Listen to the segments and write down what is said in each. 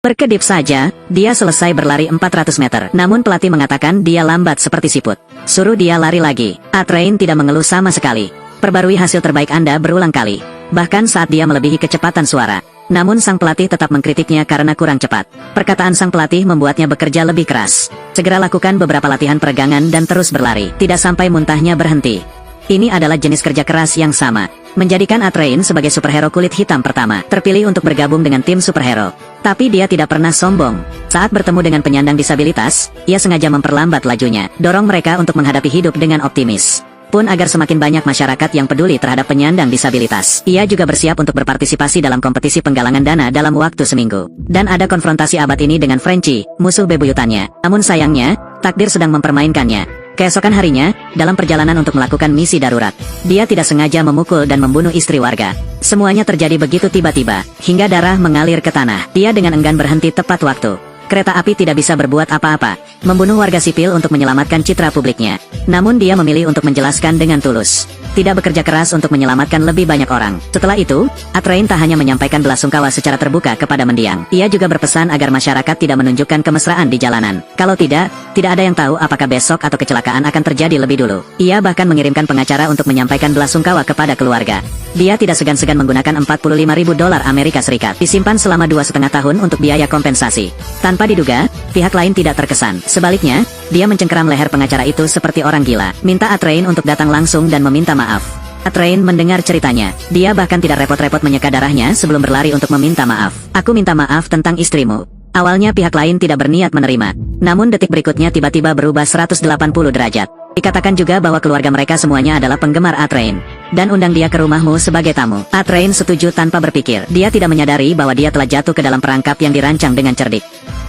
Berkedip saja, dia selesai berlari 400 meter. Namun pelatih mengatakan dia lambat seperti siput. Suruh dia lari lagi. Atrain tidak mengeluh sama sekali. Perbarui hasil terbaik Anda berulang kali. Bahkan saat dia melebihi kecepatan suara. Namun sang pelatih tetap mengkritiknya karena kurang cepat. Perkataan sang pelatih membuatnya bekerja lebih keras. Segera lakukan beberapa latihan peregangan dan terus berlari. Tidak sampai muntahnya berhenti. Ini adalah jenis kerja keras yang sama. Menjadikan Atrain sebagai superhero kulit hitam pertama. Terpilih untuk bergabung dengan tim superhero. Tapi dia tidak pernah sombong. Saat bertemu dengan penyandang disabilitas, ia sengaja memperlambat lajunya. Dorong mereka untuk menghadapi hidup dengan optimis. Pun agar semakin banyak masyarakat yang peduli terhadap penyandang disabilitas. Ia juga bersiap untuk berpartisipasi dalam kompetisi penggalangan dana dalam waktu seminggu. Dan ada konfrontasi abad ini dengan Frenchie, musuh bebuyutannya. Namun sayangnya, takdir sedang mempermainkannya. Keesokan harinya, dalam perjalanan untuk melakukan misi darurat, dia tidak sengaja memukul dan membunuh istri warga. Semuanya terjadi begitu tiba-tiba, hingga darah mengalir ke tanah. Dia dengan enggan berhenti tepat waktu. Kereta api tidak bisa berbuat apa-apa, membunuh warga sipil untuk menyelamatkan citra publiknya. Namun dia memilih untuk menjelaskan dengan tulus. Tidak bekerja keras untuk menyelamatkan lebih banyak orang. Setelah itu, Atrain tak hanya menyampaikan belasungkawa secara terbuka kepada mendiang. Ia juga berpesan agar masyarakat tidak menunjukkan kemesraan di jalanan. Kalau tidak ada yang tahu apakah besok atau kecelakaan akan terjadi lebih dulu. Ia bahkan mengirimkan pengacara untuk menyampaikan belasungkawa kepada keluarga. Dia tidak segan-segan menggunakan $45.000 Amerika Serikat. Disimpan selama 2,5 tahun untuk biaya kompensasi. Tanpa diduga, pihak lain tidak terkesan. Sebaliknya, dia mencengkeram leher pengacara itu seperti orang gila. Minta Atrain untuk datang langsung dan meminta maaf. Atrain mendengar ceritanya. Dia bahkan tidak repot-repot menyeka darahnya sebelum berlari untuk meminta maaf. Aku minta maaf tentang istrimu. Awalnya pihak lain tidak berniat menerima. Namun detik berikutnya tiba-tiba berubah 180 derajat. Dikatakan juga bahwa keluarga mereka semuanya adalah penggemar Atrain. Dan undang dia ke rumahmu sebagai tamu. Atrain setuju tanpa berpikir. Dia tidak menyadari bahwa dia telah jatuh ke dalam perangkap yang dirancang dengan cerdik.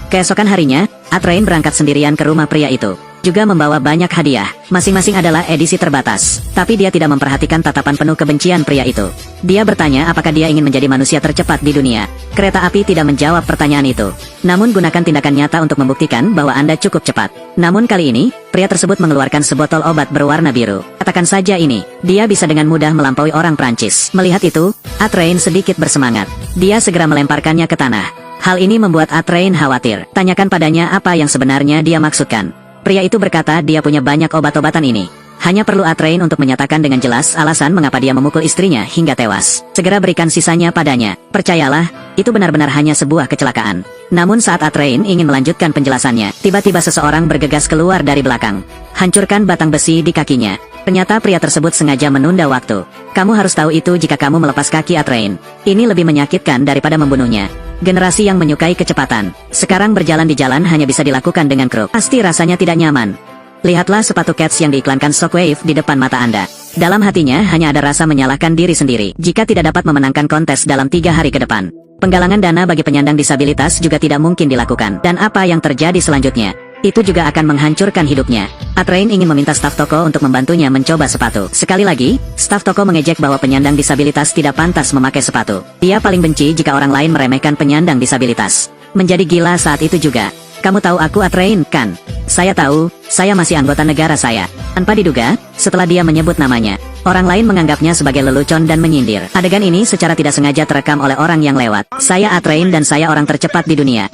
Keesokan harinya, Atrain berangkat sendirian ke rumah pria itu. Juga membawa banyak hadiah. Masing-masing adalah edisi terbatas. Tapi dia tidak memperhatikan tatapan penuh kebencian pria itu. Dia bertanya apakah dia ingin menjadi manusia tercepat di dunia. Kereta api tidak menjawab pertanyaan itu. Namun gunakan tindakan nyata untuk membuktikan bahwa Anda cukup cepat. Namun kali ini, pria tersebut mengeluarkan sebotol obat berwarna biru. Katakan saja ini, dia bisa dengan mudah melampaui orang Prancis. Melihat itu, Atrain sedikit bersemangat. Dia segera melemparkannya ke tanah. Hal ini membuat Atrain khawatir. Tanyakan padanya apa yang sebenarnya dia maksudkan. Pria itu berkata dia punya banyak obat-obatan ini. Hanya perlu Atrain untuk menyatakan dengan jelas alasan mengapa dia memukul istrinya hingga tewas. Segera berikan sisanya padanya. Percayalah, itu benar-benar hanya sebuah kecelakaan. Namun saat Atrain ingin melanjutkan penjelasannya, tiba-tiba seseorang bergegas keluar dari belakang. Hancurkan batang besi di kakinya. Ternyata pria tersebut sengaja menunda waktu. Kamu harus tahu itu jika kamu melepas kaki Atrain. Ini lebih menyakitkan daripada membunuhnya. Generasi yang menyukai kecepatan. Sekarang berjalan di jalan hanya bisa dilakukan dengan kruk. Pasti rasanya tidak nyaman. Lihatlah sepatu Keds yang diiklankan Shockwave di depan mata Anda. Dalam hatinya hanya ada rasa menyalahkan diri sendiri jika tidak dapat memenangkan kontes dalam 3 hari ke depan. Penggalangan dana bagi penyandang disabilitas juga tidak mungkin dilakukan. Dan apa yang terjadi selanjutnya? Itu juga akan menghancurkan hidupnya. Atrain ingin meminta staf toko untuk membantunya mencoba sepatu. Sekali lagi, staf toko mengejek bahwa penyandang disabilitas tidak pantas memakai sepatu. Dia paling benci jika orang lain meremehkan penyandang disabilitas. Menjadi gila saat itu juga. Kamu tahu aku Atrain, kan? Saya tahu, saya masih anggota negara saya. Tanpa diduga, setelah dia menyebut namanya, orang lain menganggapnya sebagai lelucon dan menyindir. Adegan ini secara tidak sengaja terekam oleh orang yang lewat. Saya Atrain dan saya orang tercepat di dunia.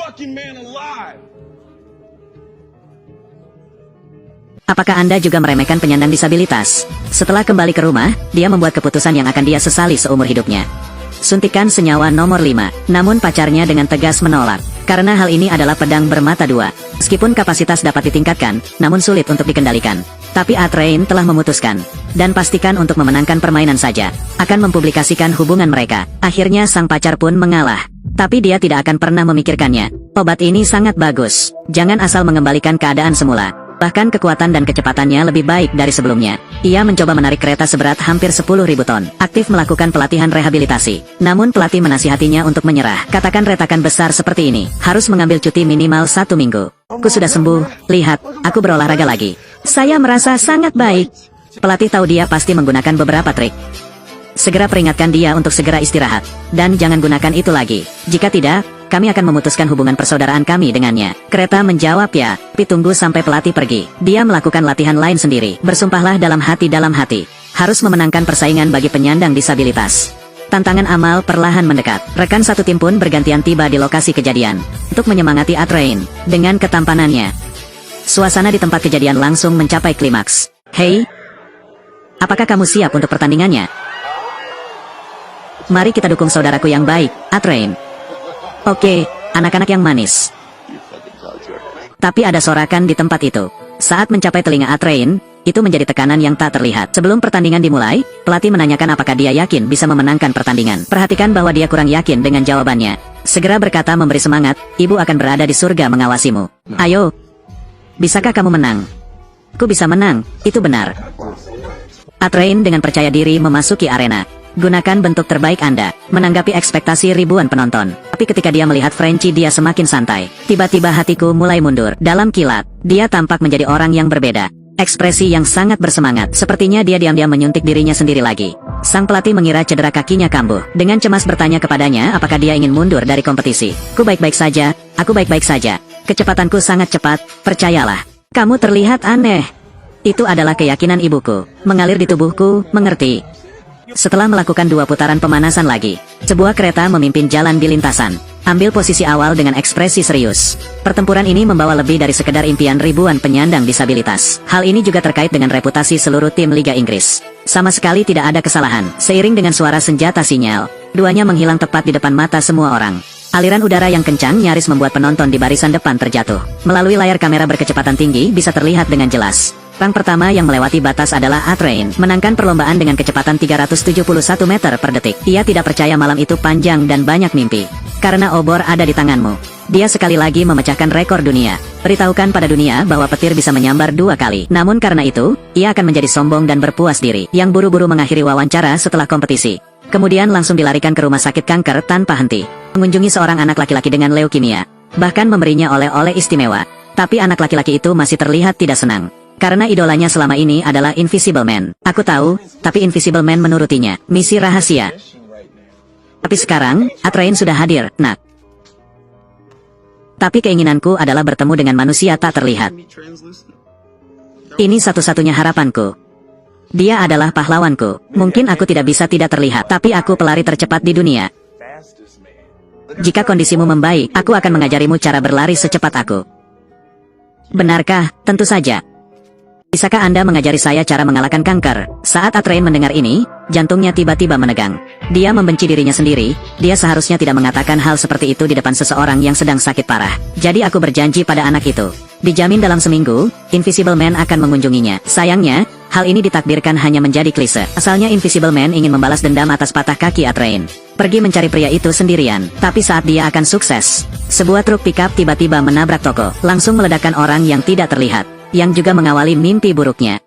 Apakah Anda juga meremehkan penyandang disabilitas? Setelah kembali ke rumah, dia membuat keputusan yang akan dia sesali seumur hidupnya. Suntikan senyawa nomor 5. Namun pacarnya dengan tegas menolak. Karena hal ini adalah pedang bermata dua. Meskipun kapasitas dapat ditingkatkan, namun sulit untuk dikendalikan. Tapi Atrain telah memutuskan. Dan pastikan untuk memenangkan permainan saja. Akan mempublikasikan hubungan mereka. Akhirnya sang pacar pun mengalah. Tapi dia tidak akan pernah memikirkannya. Obat ini sangat bagus. Jangan asal mengembalikan keadaan semula. Bahkan kekuatan dan kecepatannya lebih baik dari sebelumnya. Ia mencoba menarik kereta seberat hampir 10.000 ton. Aktif melakukan pelatihan rehabilitasi. Namun pelatih menasihatinya untuk menyerah. Katakan retakan besar seperti ini. Harus mengambil cuti minimal 1 minggu. Aku sudah sembuh. Lihat, aku berolahraga lagi. Saya merasa sangat baik. Pelatih tahu dia pasti menggunakan beberapa trik. Segera peringatkan dia untuk segera istirahat. Dan jangan gunakan itu lagi. Jika tidak, kami akan memutuskan hubungan persaudaraan kami dengannya. Kereta menjawab ya, tapi tunggu sampai pelatih pergi. Dia melakukan latihan lain sendiri. Bersumpahlah dalam hati. Harus memenangkan persaingan bagi penyandang disabilitas. Tantangan amal perlahan mendekat. Rekan satu tim pun bergantian tiba di lokasi kejadian untuk menyemangati Atrein dengan ketampanannya. Suasana di tempat kejadian langsung mencapai klimaks. Hei, apakah kamu siap untuk pertandingannya? Mari kita dukung saudaraku yang baik, Atrein. Oke, anak-anak yang manis. Tapi ada sorakan di tempat itu. Saat mencapai telinga Atrein, itu menjadi tekanan yang tak terlihat. Sebelum pertandingan dimulai, pelatih menanyakan apakah dia yakin bisa memenangkan pertandingan. Perhatikan bahwa dia kurang yakin dengan jawabannya. Segera berkata memberi semangat, ibu akan berada di surga mengawasimu. Ayo, bisakah kamu menang? Ku bisa menang, itu benar. Atrein dengan percaya diri memasuki arena. Gunakan bentuk terbaik Anda, menanggapi ekspektasi ribuan penonton. Tapi ketika dia melihat Frenchie dia semakin santai. Tiba-tiba hatiku mulai mundur. Dalam kilat, dia tampak menjadi orang yang berbeda. Ekspresi yang sangat bersemangat. Sepertinya dia diam-diam menyuntik dirinya sendiri lagi. Sang pelatih mengira cedera kakinya kambuh. Dengan cemas bertanya kepadanya apakah dia ingin mundur dari kompetisi. Ku baik-baik saja, aku baik-baik saja. Kecepatanku sangat cepat, percayalah. Kamu terlihat aneh. Itu adalah keyakinan ibuku. Mengalir di tubuhku, mengerti. Setelah melakukan 2 putaran pemanasan lagi, sebuah kereta memimpin jalan di lintasan. Ambil posisi awal dengan ekspresi serius. Pertempuran ini membawa lebih dari sekedar impian ribuan penyandang disabilitas. Hal ini juga terkait dengan reputasi seluruh tim Liga Inggris. Sama sekali tidak ada kesalahan. Seiring dengan suara senjata sinyal, duanya menghilang tepat di depan mata semua orang. Aliran udara yang kencang nyaris membuat penonton di barisan depan terjatuh. Melalui layar kamera berkecepatan tinggi bisa terlihat dengan jelas. Rang pertama yang melewati batas adalah Atrein, menangkan perlombaan dengan kecepatan 371 meter per detik. Ia tidak percaya malam itu panjang dan banyak mimpi. Karena obor ada di tanganmu. Dia sekali lagi memecahkan rekor dunia. Beritahukan pada dunia bahwa petir bisa menyambar 2 kali. Namun karena itu, ia akan menjadi sombong dan berpuas diri. Yang buru-buru mengakhiri wawancara setelah kompetisi. Kemudian langsung dilarikan ke rumah sakit kanker tanpa henti. Mengunjungi seorang anak laki-laki dengan leukemia. Bahkan memberinya oleh-oleh istimewa. Tapi anak laki-laki itu masih terlihat tidak senang. Karena idolanya selama ini adalah Invisible Man. Aku tahu, tapi Invisible Man menurutinya. Misi rahasia. Tapi sekarang, Atrein sudah hadir, nak. Tapi keinginanku adalah bertemu dengan manusia tak terlihat. Ini satu-satunya harapanku. Dia adalah pahlawanku. Mungkin aku tidak bisa tidak terlihat, tapi aku pelari tercepat di dunia. Jika kondisimu membaik, aku akan mengajarimu cara berlari secepat aku. Benarkah? Tentu saja. Bisakah Anda mengajari saya cara mengalahkan kanker? Saat Atrein mendengar ini, jantungnya tiba-tiba menegang. Dia membenci dirinya sendiri, dia seharusnya tidak mengatakan hal seperti itu di depan seseorang yang sedang sakit parah. Jadi aku berjanji pada anak itu. Dijamin dalam seminggu, Invisible Man akan mengunjunginya. Sayangnya, hal ini ditakdirkan hanya menjadi klise. Asalnya Invisible Man ingin membalas dendam atas patah kaki Atrein. Pergi mencari pria itu sendirian. Tapi saat dia akan sukses, sebuah truk pickup tiba-tiba menabrak toko. Langsung meledakkan orang yang tidak terlihat. Yang juga mengawali mimpi buruknya.